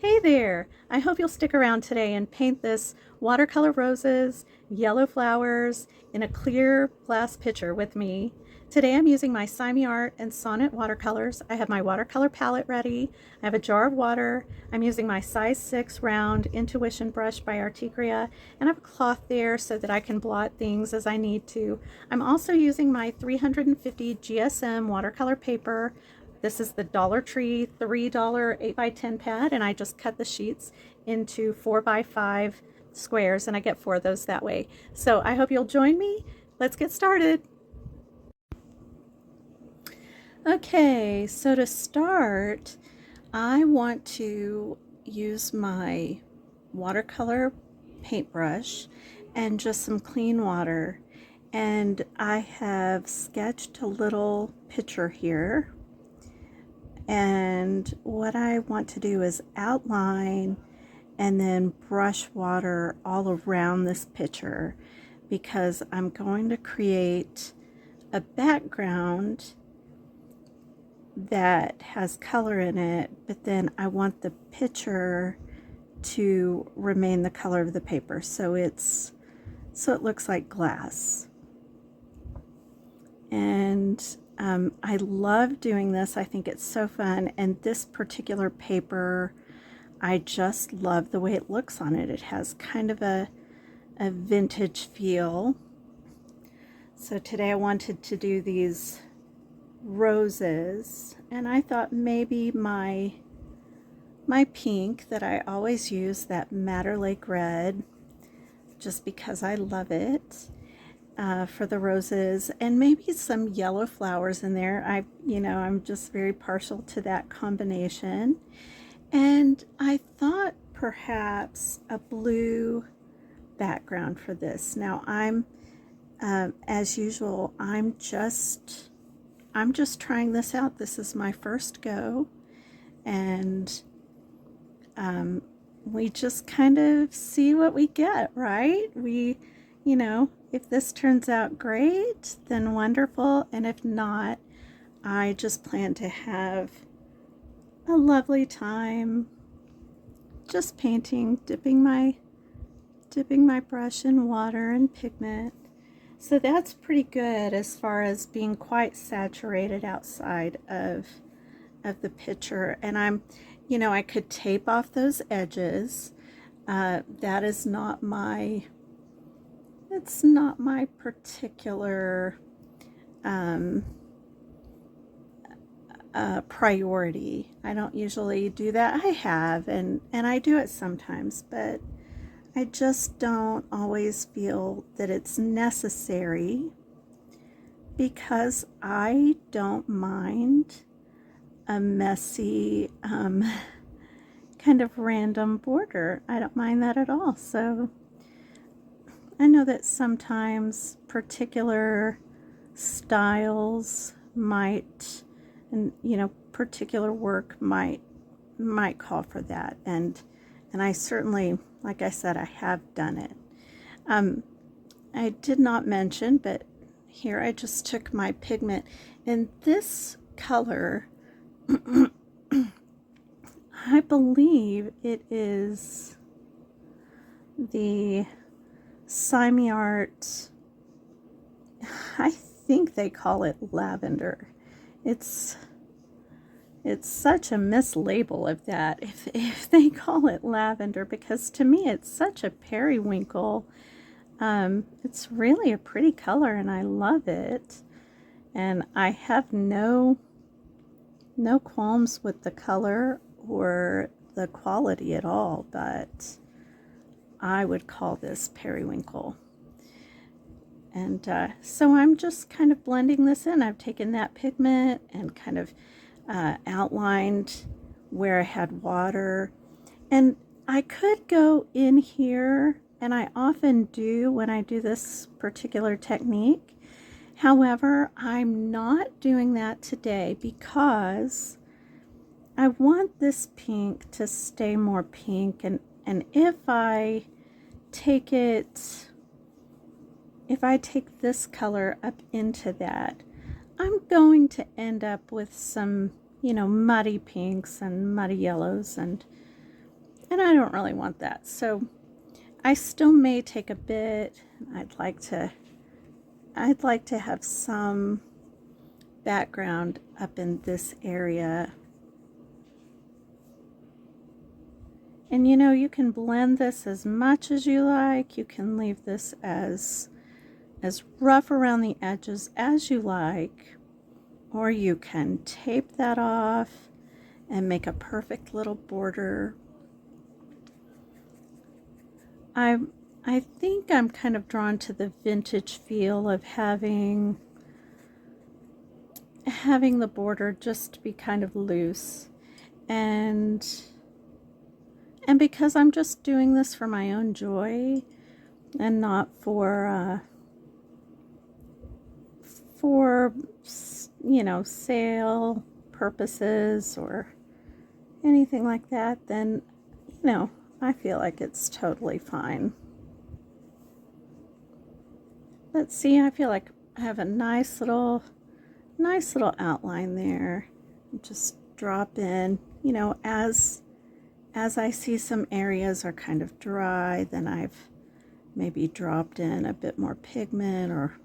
Hey there! I hope you'll stick around today and paint this watercolor roses, yellow flowers in a clear glass pitcher with me. Today I'm using my SeimiArt and Sonnet watercolors. I have my watercolor palette ready. I have a jar of water. I'm using my size 6 round Intuition brush by Articria, and I have a cloth there so that I can blot things as I need to. I'm also using my 350 GSM watercolor paper. This is the Dollar Tree $3 8x10 pad, and I just cut the sheets into 4x5 squares, and I get 4 of those that way. So I hope you'll join me. Let's get started. Okay, so to start, I want to use my watercolor paintbrush and just some clean water. And I have sketched a little picture here. And what I want to do is outline and then brush water all around this picture, because I'm going to create a background that has color in it, but then I want the picture to remain the color of the paper, so it looks like glass. And I love doing this. I think it's so fun. And this particular paper, I just love the way it looks on it. It has kind of a vintage feel. So today I wanted to do these roses, and I thought maybe my pink that I always use, that Madder Lake red, just because I love it, for the roses, and maybe some yellow flowers in there. I'm just very partial to that combination. And I thought perhaps a blue background for this. Now as usual, I'm just trying this out. This is my first go, and we just kind of see what we get, right? If this turns out great, then wonderful, and if not, I just plan to have a lovely time just painting, dipping my brush in water and pigment. So that's pretty good as far as being quite saturated outside of the picture. And I could tape off those edges. That is not it's not my particular priority. I don't usually do that. I have, and I do it sometimes, but I just don't always feel that it's necessary, because I don't mind a messy kind of random border. I don't mind that at all. So I know that sometimes particular styles might, and particular work might call for that, and I certainly, like I said, I have done it. I did not mention, but here I just took my pigment, and this color I believe it is the SeimiArt, I think they call it lavender. It's such a mislabel of that if they call it lavender, because to me it's such a periwinkle. It's really a pretty color, and I love it, and I have no qualms with the color or the quality at all, but I would call this periwinkle. And so I'm just kind of blending this in. I've taken that pigment and kind of outlined where I had water, and I could go in here, and I often do when I do this particular technique. However, I'm not doing that today because I want this pink to stay more pink, and if I take this color up into that, I'm going to end up with some, muddy pinks and muddy yellows, and and I don't really want that. So I still may take a bit. I'd like to have some background up in this area. And you know, you can blend this as much as you like. You can leave this as rough around the edges as you like, or you can tape that off and make a perfect little border. I think I'm kind of drawn to the vintage feel of having the border just be kind of loose, and because I'm just doing this for my own joy and not for you know, sale purposes or anything like that, then you know, I feel like it's totally fine. But see, I feel like I have a nice little outline there. Just drop in, you know, as I see some areas are kind of dry, then I've maybe dropped in a bit more pigment or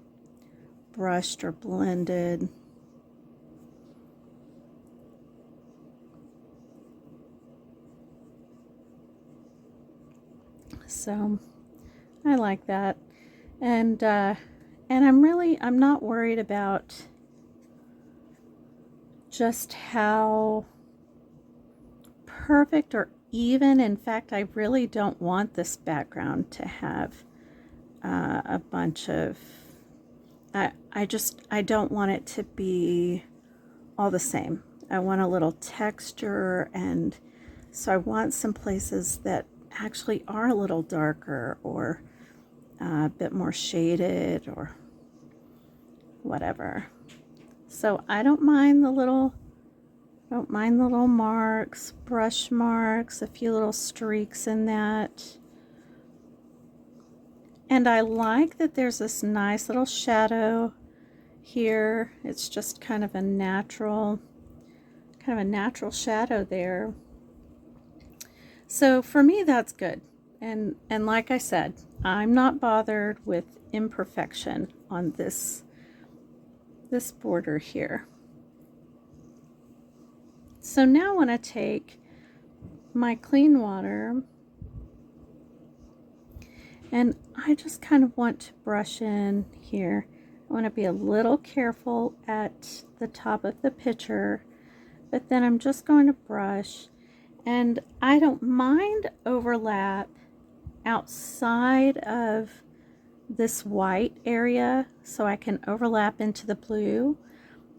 brushed or blended. So I like that. And I'm not worried about just how perfect or even. In fact, I really don't want this background to have a bunch of, I don't want it to be all the same. I want a little texture, and so I want some places that actually are a little darker or a bit more shaded or whatever. So I don't mind the little marks, brush marks, a few little streaks in that. And I like that there's this nice little shadow here. It's just kind of a natural shadow there. So for me, that's good. And like I said, I'm not bothered with imperfection on this border here. So now I want to take my clean water, and I just kind of want to brush in here. I want to be a little careful at the top of the picture, but then I'm just going to brush, and I don't mind overlap outside of this white area, so I can overlap into the blue,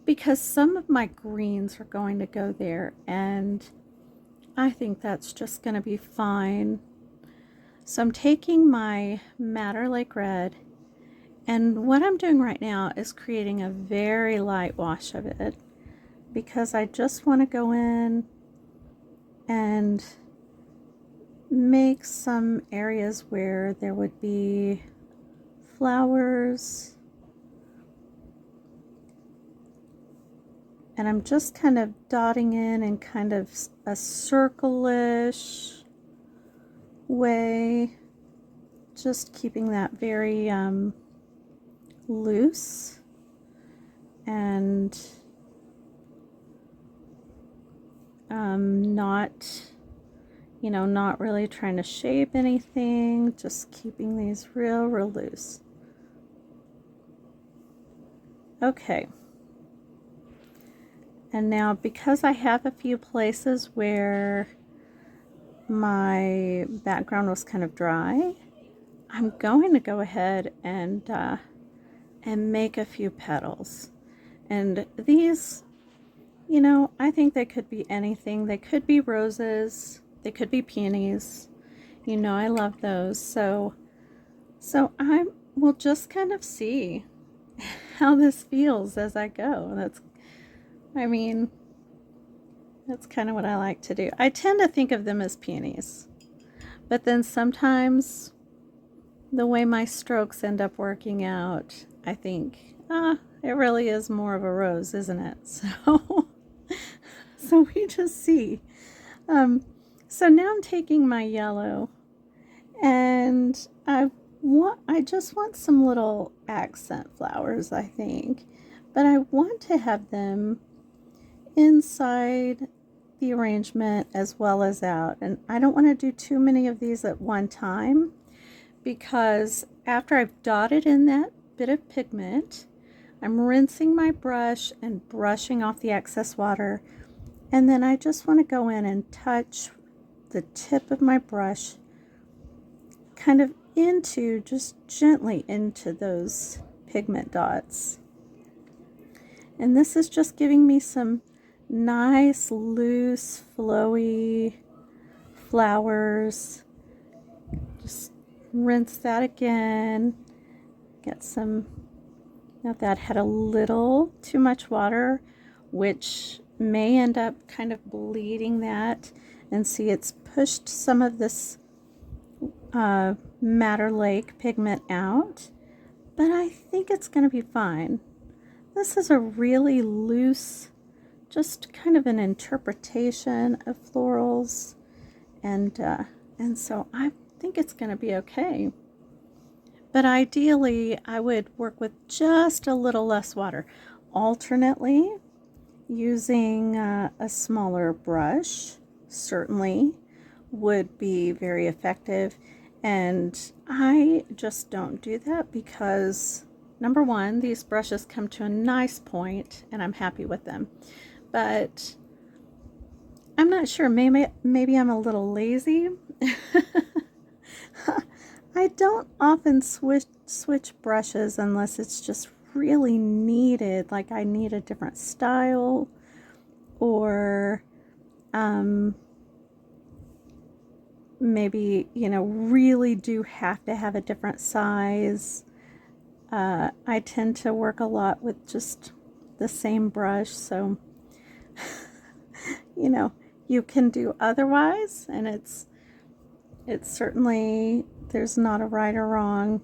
because some of my greens are going to go there, and I think that's just going to be fine. So I'm taking my Madder Lake Red, and what I'm doing right now is creating a very light wash of it, because I just want to go in and make some areas where there would be flowers, and I'm just kind of dotting in kind of a circle-ish way, just keeping that very loose and not, you know, not really trying to shape anything, just keeping these real loose. Okay. And now, because I have a few places where my background was kind of dry, I'm going to go ahead and make a few petals. And these, you know, I think they could be anything. They could be roses, they could be peonies. You know, I love those. So I will just kind of see how this feels as I go. That's kind of what I like to do. I tend to think of them as peonies, but then sometimes the way my strokes end up working out, I think, it really is more of a rose, isn't it? So we just see. So now I'm taking my yellow, and I just want some little accent flowers, I think, but I want to have them inside the arrangement as well as out. And I don't want to do too many of these at one time, because after I've dotted in that bit of pigment, I'm rinsing my brush and brushing off the excess water, and then I just want to go in and touch the tip of my brush kind of just gently into those pigment dots. And this is just giving me some nice, loose, flowy flowers. Just rinse that again. Get some, now that had a little too much water, which may end up kind of bleeding that. And see, it's pushed some of this Madder Lake pigment out, but I think it's going to be fine. This is a really loose, just kind of an interpretation of florals, and so I think it's going to be okay. But ideally, I would work with just a little less water, alternately using a smaller brush. Certainly would be very effective, and I just don't do that because, number one, these brushes come to a nice point and I'm happy with them, but I'm not sure, maybe I'm a little lazy. I don't often switch brushes unless it's just really needed, like I need a different style, or maybe, you know, really do have to have a different size. I tend to work a lot with just the same brush, so you know, you can do otherwise, and it's certainly, there's not a right or wrong.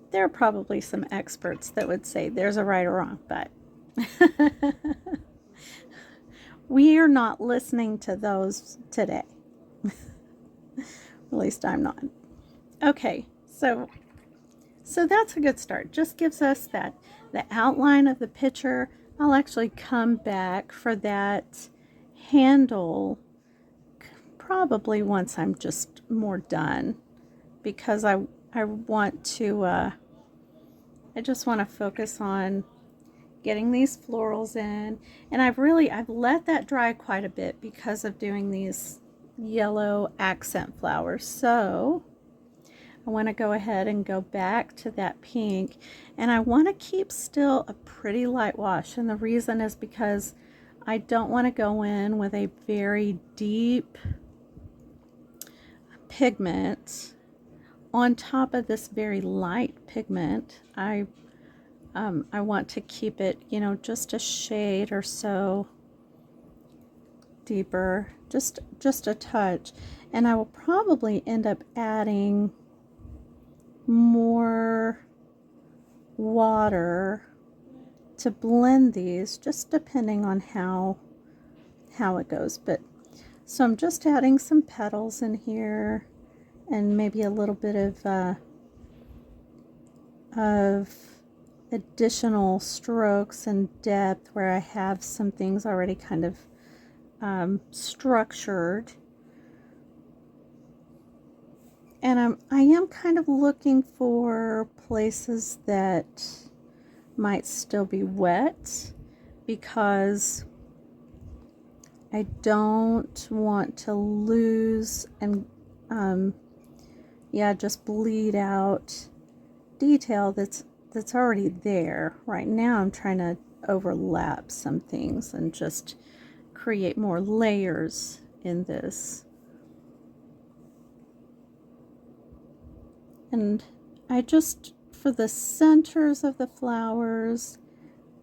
There are probably some experts that would say there's a right or wrong, but we are not listening to those today. At least I'm not. Okay, so that's a good start. Just gives us the outline of the picture. I'll actually come back for that handle probably once I'm just more done, because I want to I just want to focus on getting these florals in, and I've let that dry quite a bit because of doing these yellow accent flowers. So I want to go ahead and go back to that pink, and I want to keep still a pretty light wash, and the reason is because I don't want to go in with a very deep pigment on top of this very light pigment. I want to keep it, you know, just a shade or so deeper, just a touch, and I will probably end up adding more water to blend these, just depending on how it goes. But so I'm just adding some petals in here, and maybe a little bit of additional strokes and depth where I have some things already kind of structured. And I am kind of looking for places that might still be wet, because I don't want to lose and just bleed out detail that's already there. Right now I'm trying to overlap some things and just create more layers in this. And I just, for the centers of the flowers,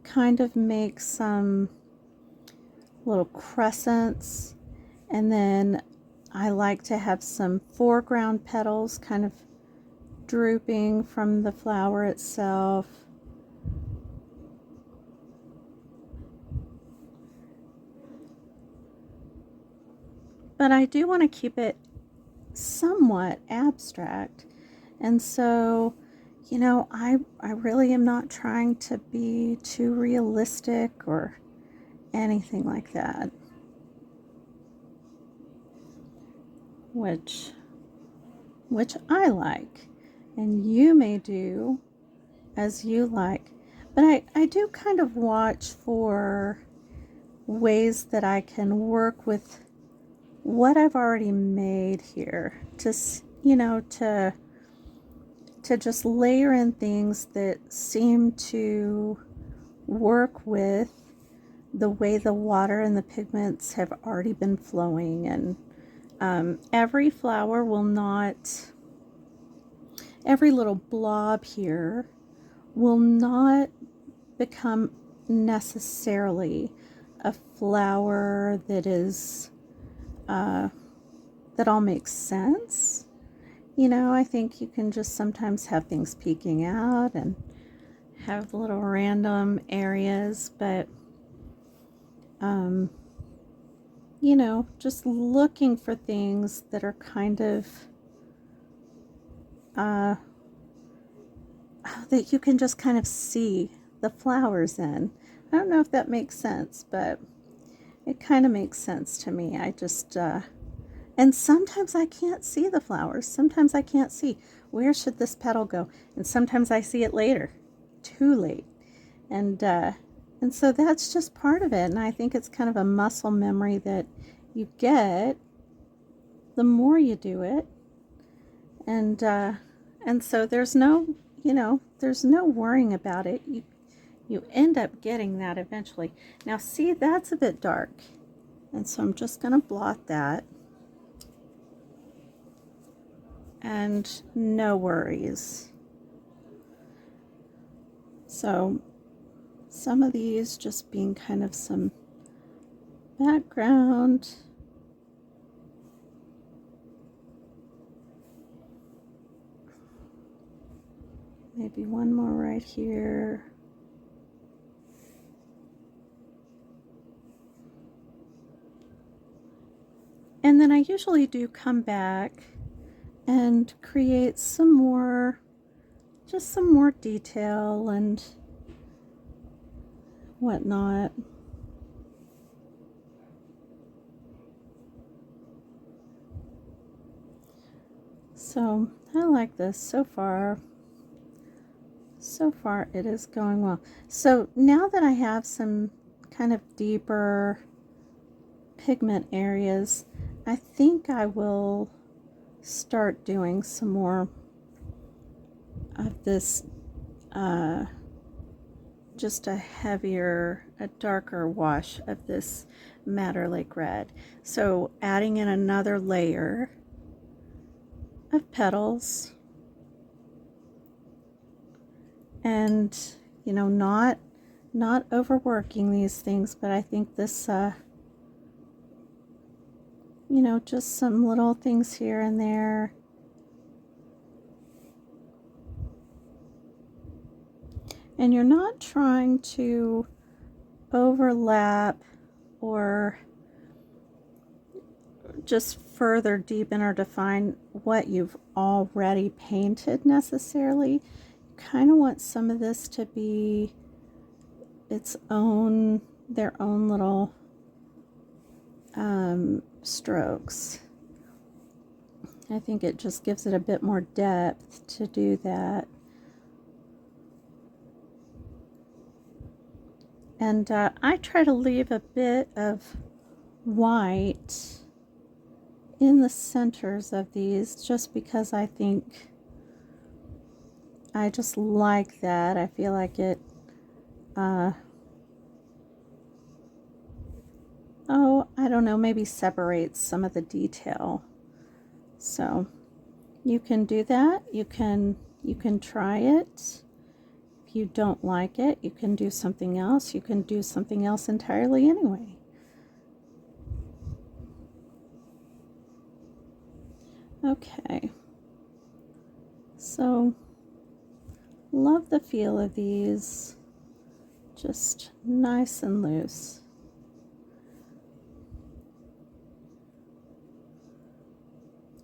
kind of make some little crescents, and then I like to have some foreground petals kind of drooping from the flower itself. but I do want to keep it somewhat abstract. And so, you know, I really am not trying to be too realistic or anything like that, which I like, and you may do as you like. But I do kind of watch for ways that I can work with what I've already made here to, you know, to just layer in things that seem to work with the way the water and the pigments have already been flowing. And every flower will not, every little blob here will not become necessarily a flower that is that all makes sense. You know, I think you can just sometimes have things peeking out and have little random areas, but you know, just looking for things that are kind of that you can just kind of see the flowers in. I don't know if that makes sense, but it kind of makes sense to me. I just and sometimes I can't see the flowers. Sometimes I can't see where should this petal go, and sometimes I see it later, too late. And so that's just part of it. And I think it's kind of a muscle memory that you get the more you do it. And so there's no, you know, there's no worrying about it. You end up getting that eventually. Now see, that's a bit dark, and so I'm just going to blot that. And no worries. So some of these just being kind of some background. Maybe one more right here. And then I usually do come back and create some more, just some more detail and whatnot. So I like this so far. So far it is going well. So now that I have some kind of deeper pigment areas, I think I will start doing some more of this just a heavier, a darker wash of this Madder Lake Red. So adding in another layer of petals, and you know, not overworking these things, but I think this you know, just some little things here and there. And you're not trying to overlap or just further deepen or define what you've already painted necessarily. You kind of want some of this to be its own, their own little strokes. I think it just gives it a bit more depth to do that. And I try to leave a bit of white in the centers of these just because I think I just like that. I feel like it oh, I don't know, maybe separates some of the detail. So you can do that. You can try it. If you don't like it, you can do something else. You can do something else entirely anyway. Okay. So love the feel of these. Just nice and loose.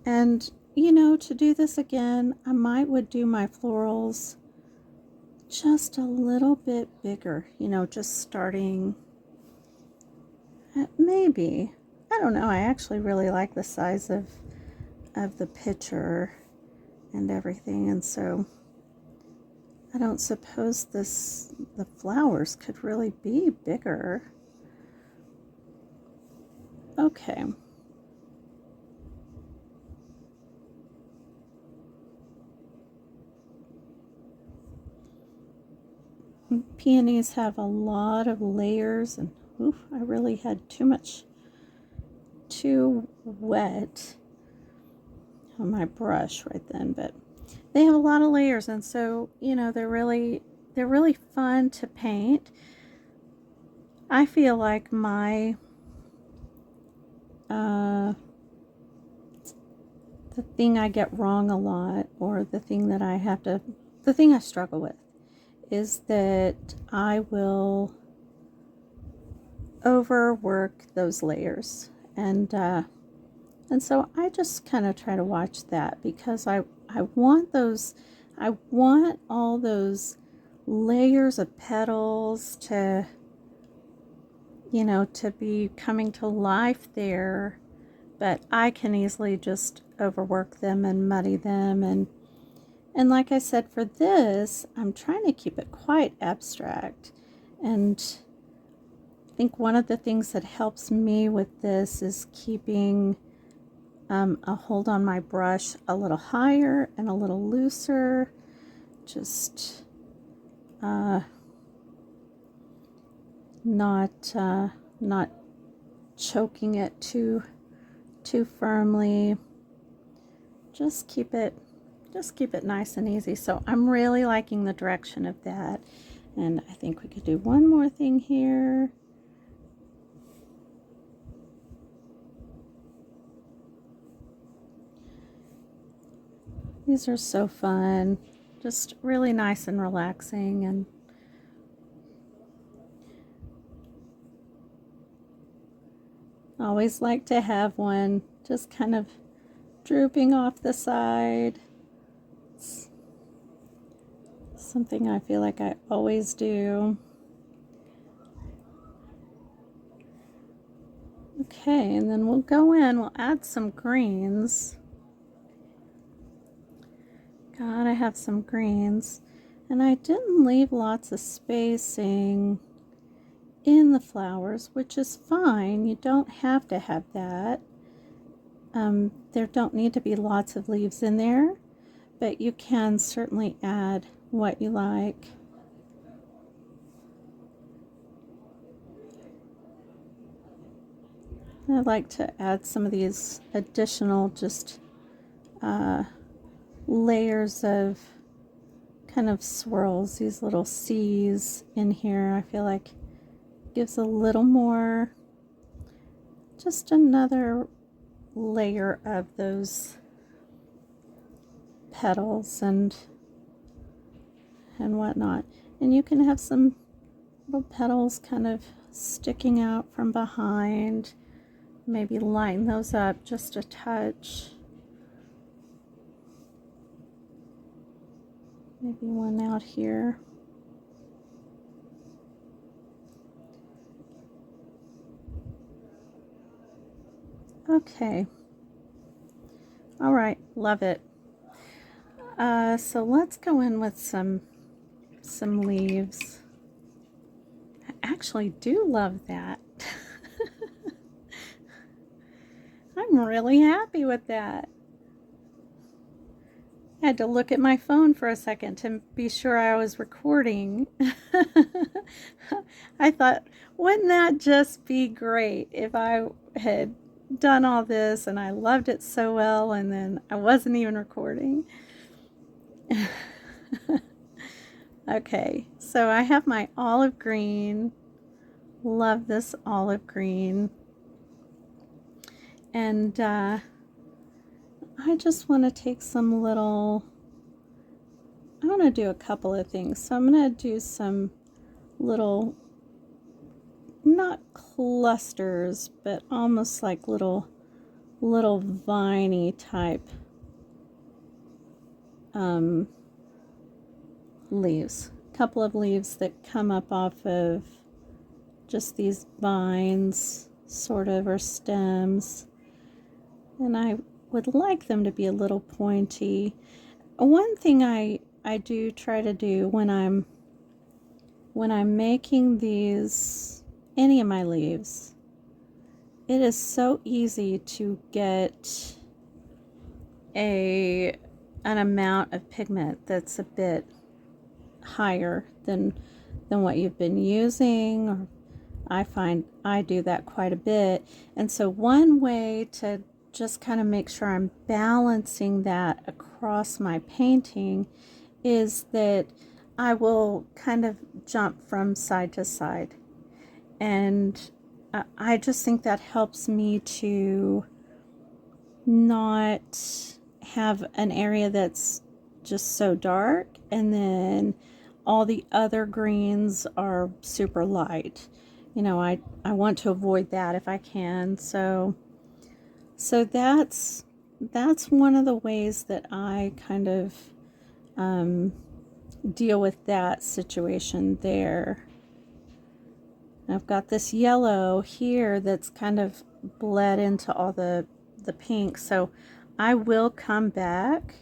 And, you know, to do this again, I would do my florals just a little bit bigger, you know, just starting at maybe, I don't know, I actually really like the size of the picture and everything, and so I don't suppose the flowers could really be bigger. Okay. Peonies have a lot of layers, and oof, I really had too wet on my brush right then, but they have a lot of layers, and so, you know, they're really fun to paint. I feel like my the thing I get wrong a lot, or the thing that the thing I struggle with, is that I will overwork those layers, and so I just kind of try to watch that, because I want all those layers of petals to, you know, to be coming to life there, but I can easily just overwork them and muddy them, and like I said, for this, I'm trying to keep it quite abstract, and I think one of the things that helps me with this is keeping a hold on my brush a little higher and a little looser, just not choking it too firmly. Just keep it nice and easy. So I'm really liking the direction of that, and I think we could do one more thing here. These are so fun, just really nice and relaxing, and always like to have one just kind of drooping off the side. It's something I feel like I always do. Okay, and then we'll go in, we'll add some greens. Gotta have some greens. And I didn't leave lots of spacing in the flowers, which is fine. You don't have to have that. There don't need to be lots of leaves in there, but you can certainly add what you like. I'd like to add some of these additional just layers of kind of swirls, these little C's in here. I feel like gives a little more, just another layer of those petals and whatnot. And you can have some little petals kind of sticking out from behind. Maybe line those up just a touch. Maybe one out here. Okay. All right, love it. So let's go in with some leaves. I actually do love that. I'm really happy with that. I had to look at my phone for a second to be sure I was recording. I thought, wouldn't that just be great if I had done all this and I loved it so well, and then I wasn't even recording. Okay, so I have my olive green. Love this olive green. And I just want to take some little, I want to do a couple of things. So I'm going to do some little, not clusters, but almost like little little viney type leaves. A couple of leaves that come up off of just these vines, sort of, or stems. And I would like them to be a little pointy. One thing I do try to do when I'm making these, any of my leaves, it is so easy to get an amount of pigment that's a bit higher than what you've been using, or I find I do that quite a bit. And so one way to just kind of make sure I'm balancing that across my painting is that I will kind of jump from side to side. And I just think that helps me to not have an area that's just so dark and then all the other greens are super light. You know, I want to avoid that if I can. So that's one of the ways that I kind of deal with that situation there. I've got this yellow here that's kind of bled into all the pink, so I will come back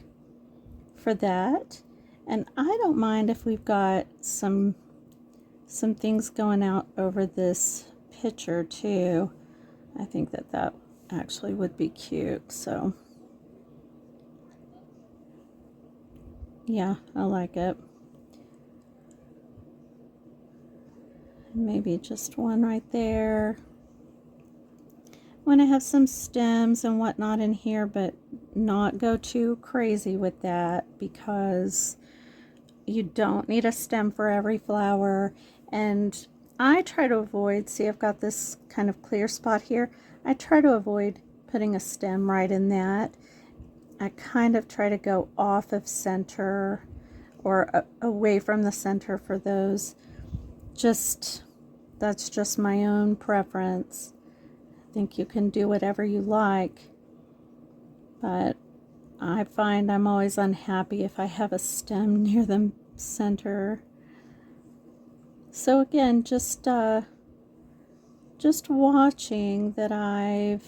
for that. And I don't mind if we've got some things going out over this picture too. I think that actually would be cute. So yeah, I like it. Maybe just one right there. I want to have some stems and whatnot in here, but not go too crazy with that, because you don't need a stem for every flower. And I try to avoid, see, I've got this kind of clear spot here. I try to avoid putting a stem right in that. I kind of try to go off of center or away from the center for those. That's just my own preference. I think you can do whatever you like, but I find I'm always unhappy if I have a stem near the center. So again, just watching that I'm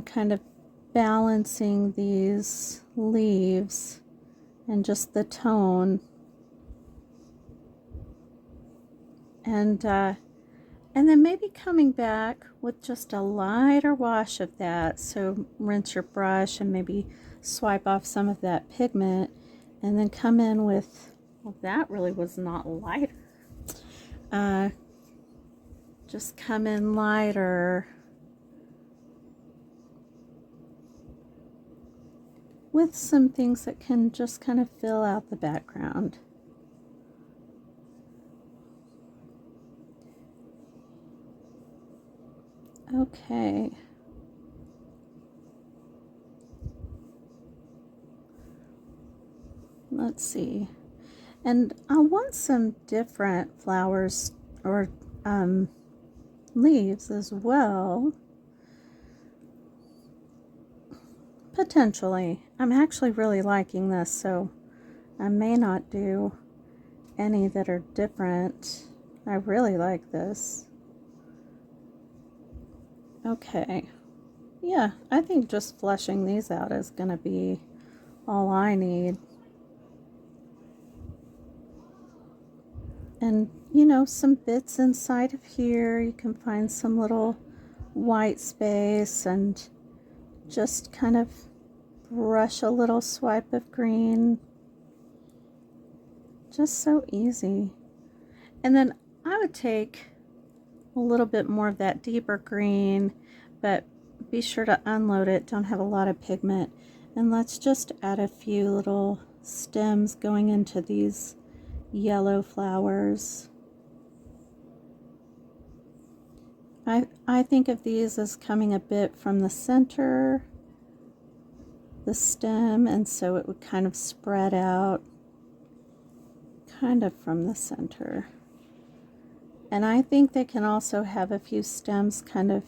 kind of balancing these leaves and just the tone. And then maybe coming back with just a lighter wash of that. So rinse your brush and maybe swipe off some of that pigment, and then come in with, well, that really was not lighter. Just come in lighter with some things that can just kind of fill out the background. Okay. Let's see. And I want some different flowers or leaves as well. Potentially. I'm actually really liking this, so I may not do any that are different. I really like this. Okay. Yeah, I think just fleshing these out is going to be all I need. And, you know, some bits inside of here, you can find some little white space and just kind of brush a little swipe of green. Just so easy. And then I would take a little bit more of that deeper green, but be sure to unload it. Don't have a lot of pigment. And let's just add a few little stems going into these yellow flowers. I think of these as coming a bit from the center, the stem, and so it would kind of spread out kind of from the center. And I think they can also have a few stems kind of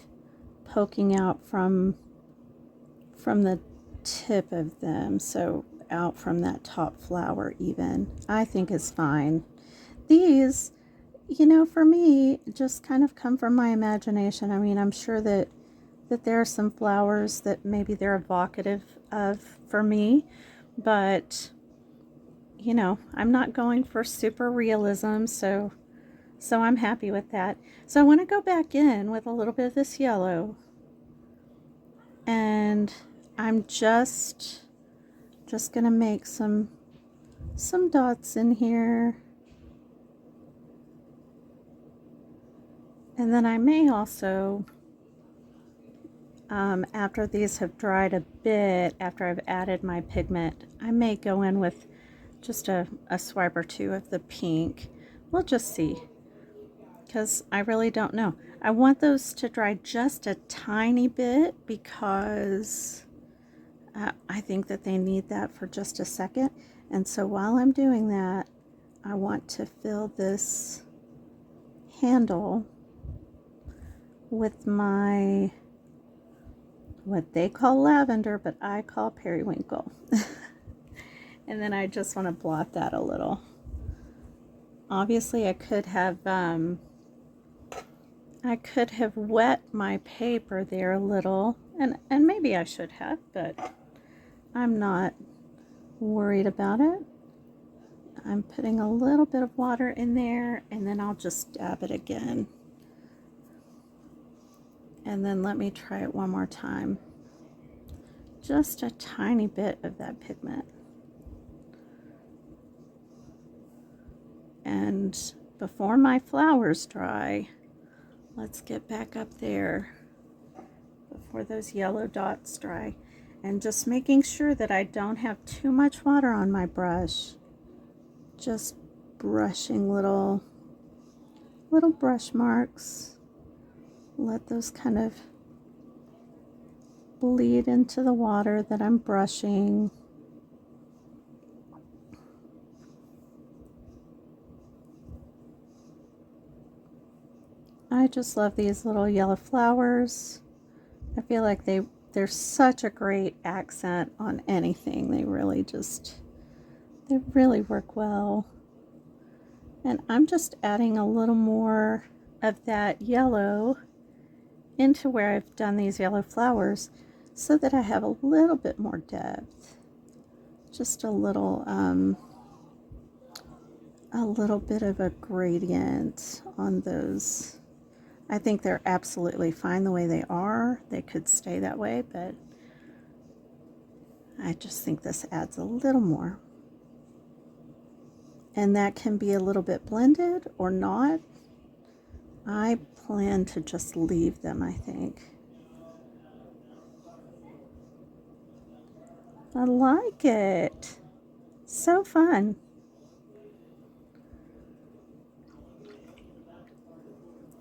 poking out from the tip of them, so out from that top flower even, I think is fine. These, you know, for me, just kind of come from my imagination. I mean, I'm sure that there are some flowers that maybe they're evocative of for me, but you know, I'm not going for super realism, so I'm happy with that. So I want to go back in with a little bit of this yellow, and I'm just gonna make some dots in here, and then I may also, after these have dried a bit, after I've added my pigment, I may go in with just a swipe or two of the pink. We'll just see, because I really don't know. I want those to dry just a tiny bit because I think that they need that for just a second. And so while I'm doing that, I want to fill this handle with my, what they call lavender, but I call periwinkle. And then I just want to blot that a little. Obviously I could have wet my paper there a little, and maybe I should have, but I'm not worried about it. I'm putting a little bit of water in there, and then I'll just dab it again. And then let me try it one more time. Just a tiny bit of that pigment. And before my flowers dry, let's get back up there before those yellow dots dry. And just making sure that I don't have too much water on my brush. Just brushing little brush marks. Let those kind of bleed into the water that I'm brushing. I just love these little yellow flowers. I feel like they're such a great accent on anything. They really work well. And I'm just adding a little more of that yellow into where I've done these yellow flowers so that I have a little bit more depth. Just a little bit of a gradient on those. I think they're absolutely fine the way they are. They could stay that way, but I just think this adds a little more. And that can be a little bit blended or not. I plan to just leave them, I think. I like it. So fun.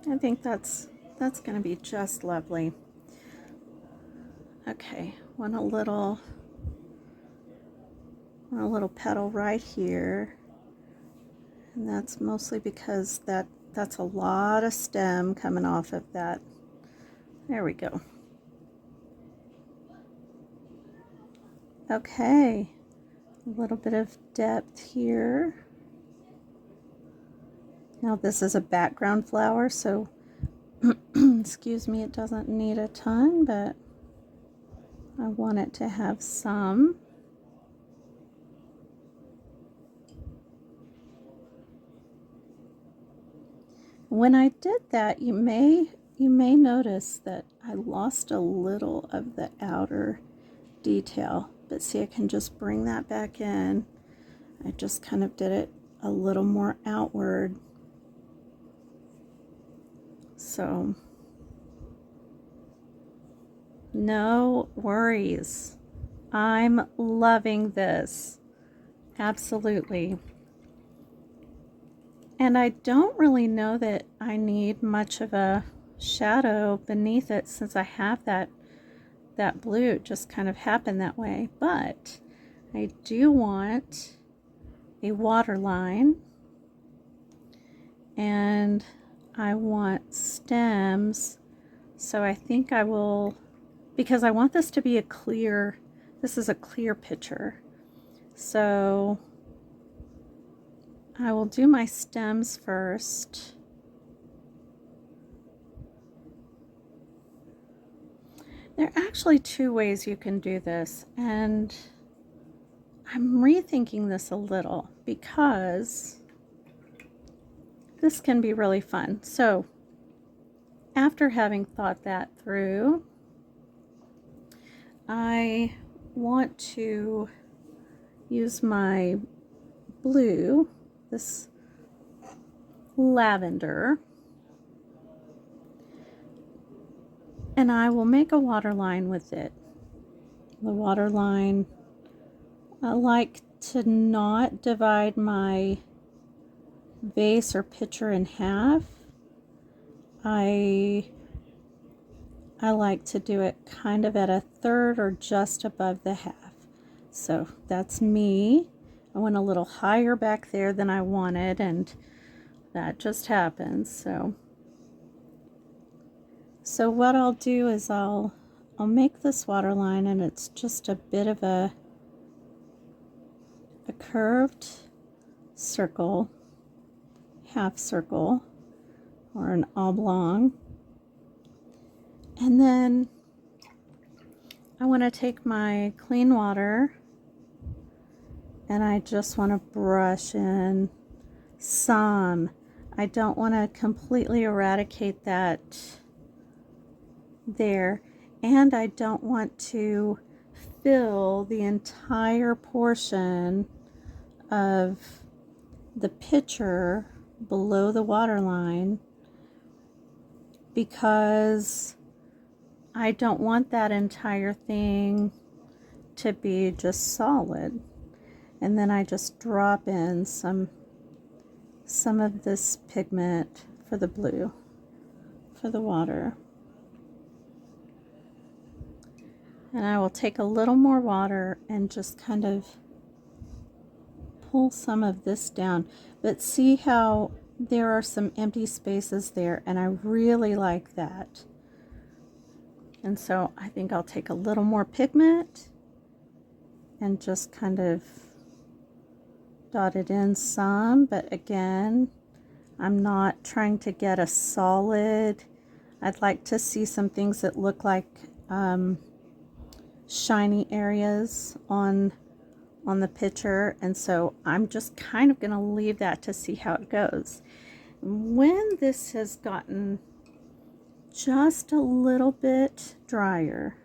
I think that's going to be just lovely. Okay, want a little petal right here, and that's mostly because that's a lot of stem coming off of that. There we go. Okay, a little bit of depth here. Now this is a background flower, so excuse me, it doesn't need a ton, but I want it to have some. When I did that, you may notice that I lost a little of the outer detail, but see, I can just bring that back in. I just kind of did it a little more outward. So no worries. I'm loving this. Absolutely. And I don't really know that I need much of a shadow beneath it, since I have that blue. It just kind of happened that way. But I do want a waterline, and I want stems So I think I will, because I want this to be a clear, this is a clear picture. So I will do my stems first. There are actually two ways you can do this, and I'm rethinking this a little because this can be really fun. So after having thought that through, I want to use my blue, this lavender, and I will make a water line with it. The water line, I like to not divide my vase or pitcher in half. I like to do it kind of at a third or just above the half. So that's me. I went a little higher back there than I wanted, and that just happens. So what I'll do is I'll make this water line, and it's just a bit of a curved circle, half circle, or an oblong. And then I want to take my clean water and I just want to brush in some. I don't want to completely eradicate that there, and I don't want to fill the entire portion of the pitcher below the water line, because I don't want that entire thing to be just solid. And then I just drop in some of this pigment for the blue, for the water. And I will take a little more water and just kind of pull some of this down. But see how there are some empty spaces there, and I really like that. And so I think I'll take a little more pigment and just kind of dot it in some, but again, I'm not trying to get a solid. I'd like to see some things that look like shiny areas on the picture, and so I'm just kind of going to leave that to see how it goes. When this has gotten just a little bit drier,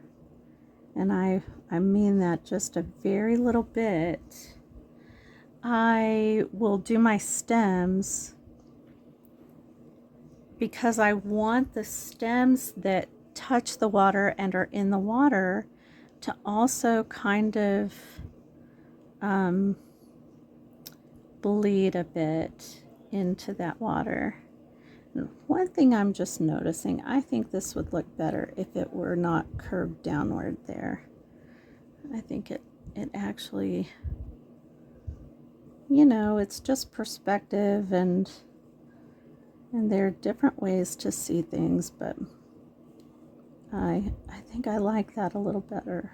and I mean that just a very little bit, I will do my stems, because I want the stems that touch the water and are in the water to also kind of bleed a bit into that water. And one thing I'm just noticing, I think this would look better if it were not curved downward there. I think it actually, you know, it's just perspective, and there are different ways to see things, but I think I like that a little better.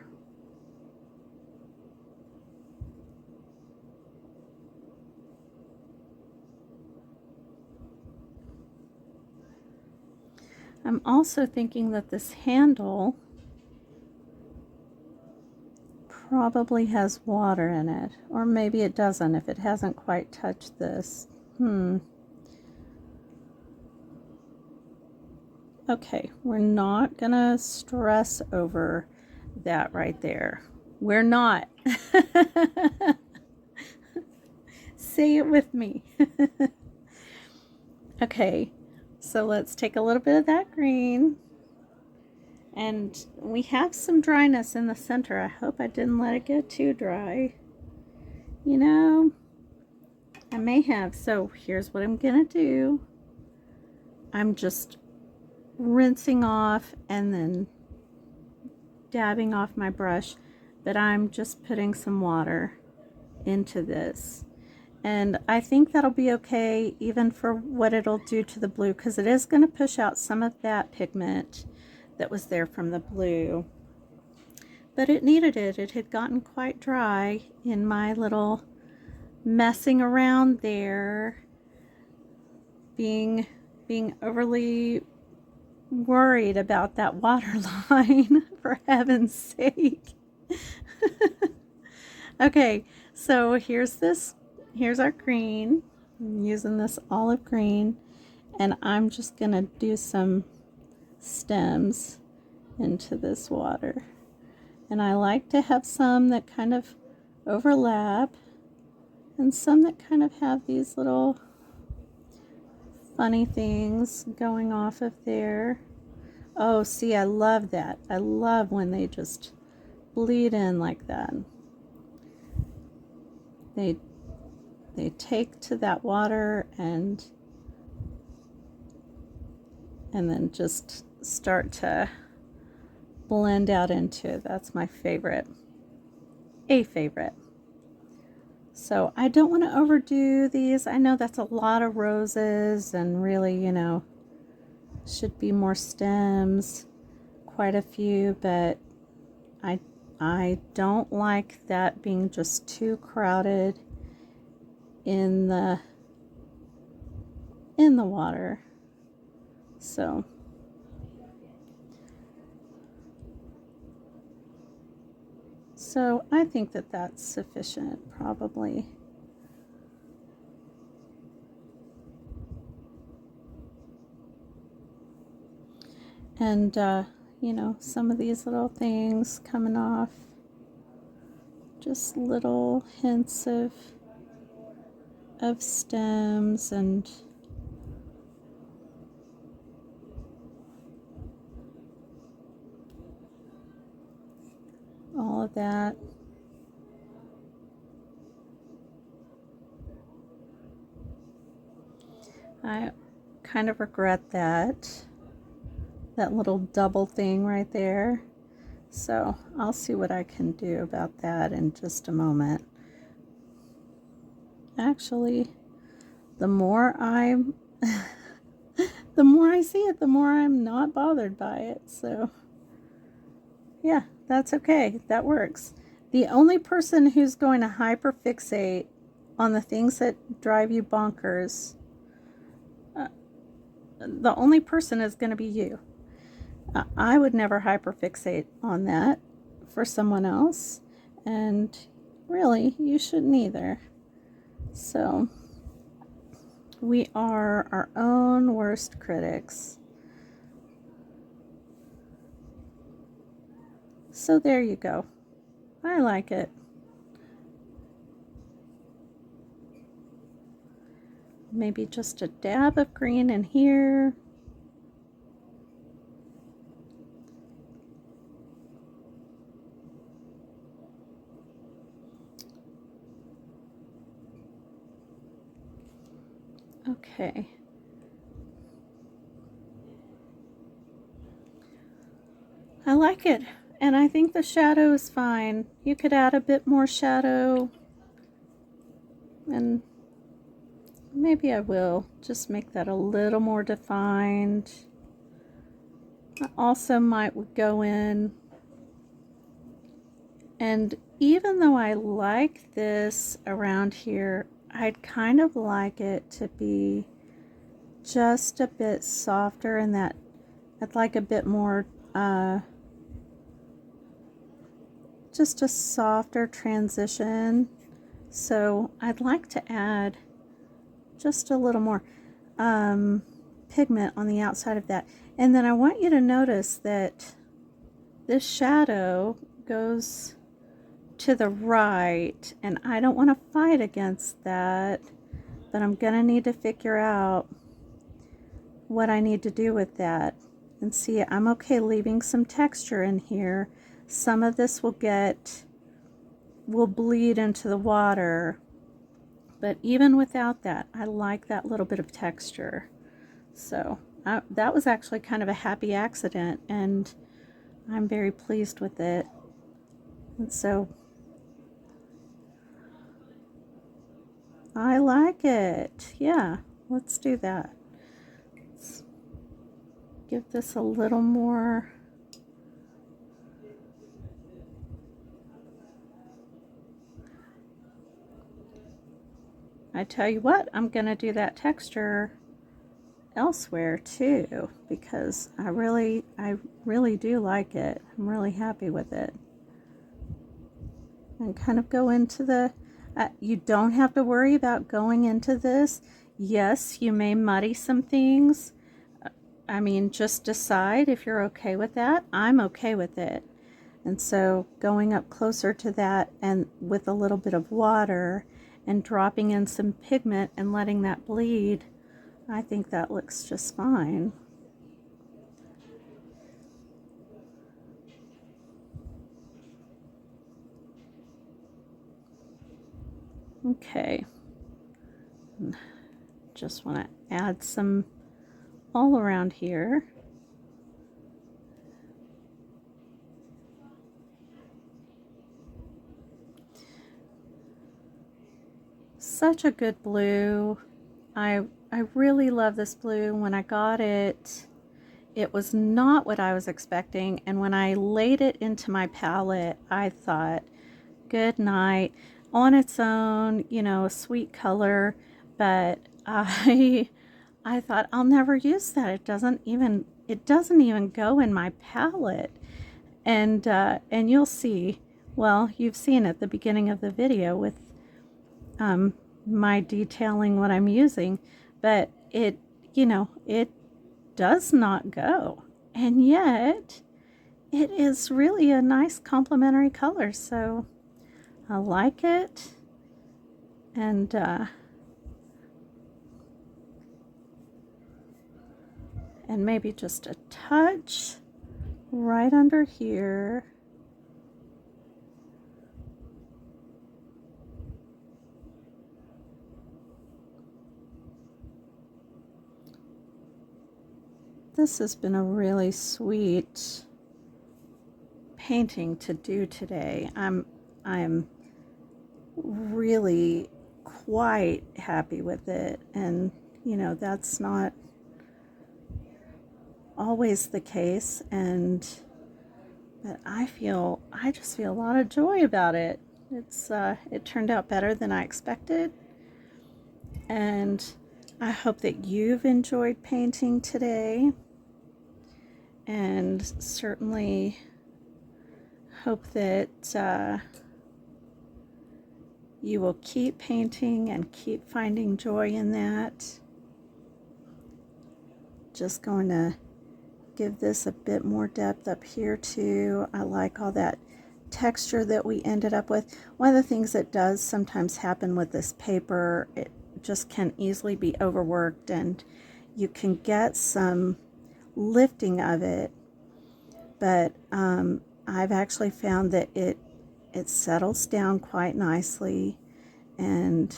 I'm also thinking that this handle probably has water in it, or maybe it doesn't if it hasn't quite touched this. Okay, we're not gonna stress over that right there. We're not. Say it with me. Okay, so let's take a little bit of that green, and we have some dryness in the center. I hope I didn't let it get too dry. You know, I may have. So here's what I'm gonna do. I'm just rinsing off and then dabbing off my brush, but I'm just putting some water into this. And I think that'll be okay even for what it'll do to the blue, because it is going to push out some of that pigment that was there from the blue. But it needed it. It had gotten quite dry in my little messing around there, being overly worried about that water line, for heaven's sake. Okay, so here's our green. I'm using this olive green, and I'm just gonna do some stems into this water. And I like to have some that kind of overlap and some that kind of have these little funny things going off of there. Oh, see, I love that. I love when they just bleed in like that. They take to that water and then just start to blend out into it. That's my favorite. A favorite. So I don't want to overdo these. I know that's a lot of roses, and really, you know, should be more stems, quite a few, but I don't like that being just too crowded in the water. So I think that that's sufficient, probably. And you know, some of these little things coming off, just little hints of stems and all of that. I kind of regret that little double thing right there. So I'll see what I can do about that in just a moment. Actually, the more I'm the more I see it, the more I'm not bothered by it. So yeah, that's okay. That works. The only person who's going to hyperfixate on the things that drive you bonkers, the only person is going to be you. I would never hyperfixate on that for someone else, and really, you shouldn't either. So we are our own worst critics. So there you go. I like it. Maybe just a dab of green in here. Okay. I like it, and I think the shadow is fine. You could add a bit more shadow, and maybe I will just make that a little more defined. I also might go in, and even though I like this around here, I'd kind of like it to be just a bit softer, and that I'd like a bit more just a softer transition. So I'd like to add just a little more pigment on the outside of that. And then I want you to notice that this shadow goes to the right, and I don't want to fight against that, but I'm gonna need to figure out what I need to do with that. And see, I'm okay leaving some texture in here. Some of this will bleed into the water, but even without that, I like that little bit of texture. So that was actually kind of a happy accident, and I'm very pleased with it. And so I like it. Yeah, let's do that. Let's give this a little more. I tell you what, I'm going to do that texture elsewhere too, because I really do like it. I'm really happy with it. And kind of go into the, you don't have to worry about going into this. Yes, you may muddy some things. I mean, just decide if you're okay with that. I'm okay with it. And so going up closer to that and with a little bit of water and dropping in some pigment and letting that bleed, I think that looks just fine. Okay. Just want to add some all around here. Such a good blue. I really love this blue. When I got it, it was not what I was expecting, and when I laid it into my palette, I thought, good night. On its own, you know, a sweet color, but I thought I'll never use that. It doesn't even go in my palette. And you'll see, well, you've seen at the beginning of the video with my detailing what I'm using, but it, you know, it does not go. And yet it is really a nice complementary color. So I like it. And maybe just a touch right under here. This has been a really sweet painting to do today. I'm really quite happy with it, and you know, that's not always the case, but I just feel a lot of joy about it. It turned out better than I expected, and I hope that you've enjoyed painting today, and certainly hope that you will keep painting and keep finding joy in that. Just going to give this a bit more depth up here too. I like all that texture that we ended up with. One of the things that does sometimes happen with this paper, it just can easily be overworked, and you can get some lifting of it, but I've actually found that it settles down quite nicely, and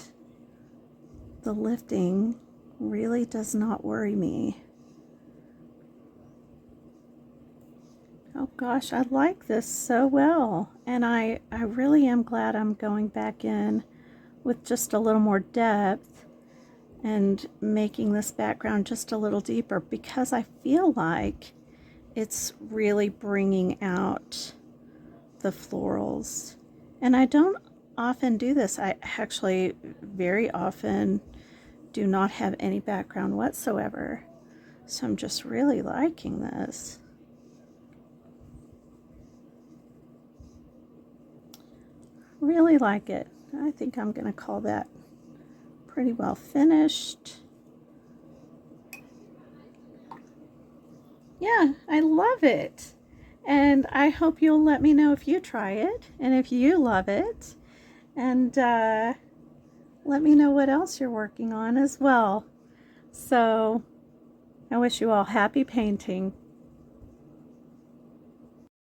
the lifting really does not worry me. Oh gosh, I like this so well, and I really am glad I'm going back in with just a little more depth and making this background just a little deeper, because I feel like it's really bringing out the florals. And I don't often do this. I actually very often do not have any background whatsoever. So I'm just really liking this. Really like it. I think I'm going to call that pretty well finished. Yeah, I love it. And I hope you'll let me know if you try it and if you love it. And let me know what else you're working on as well. So I wish you all happy painting.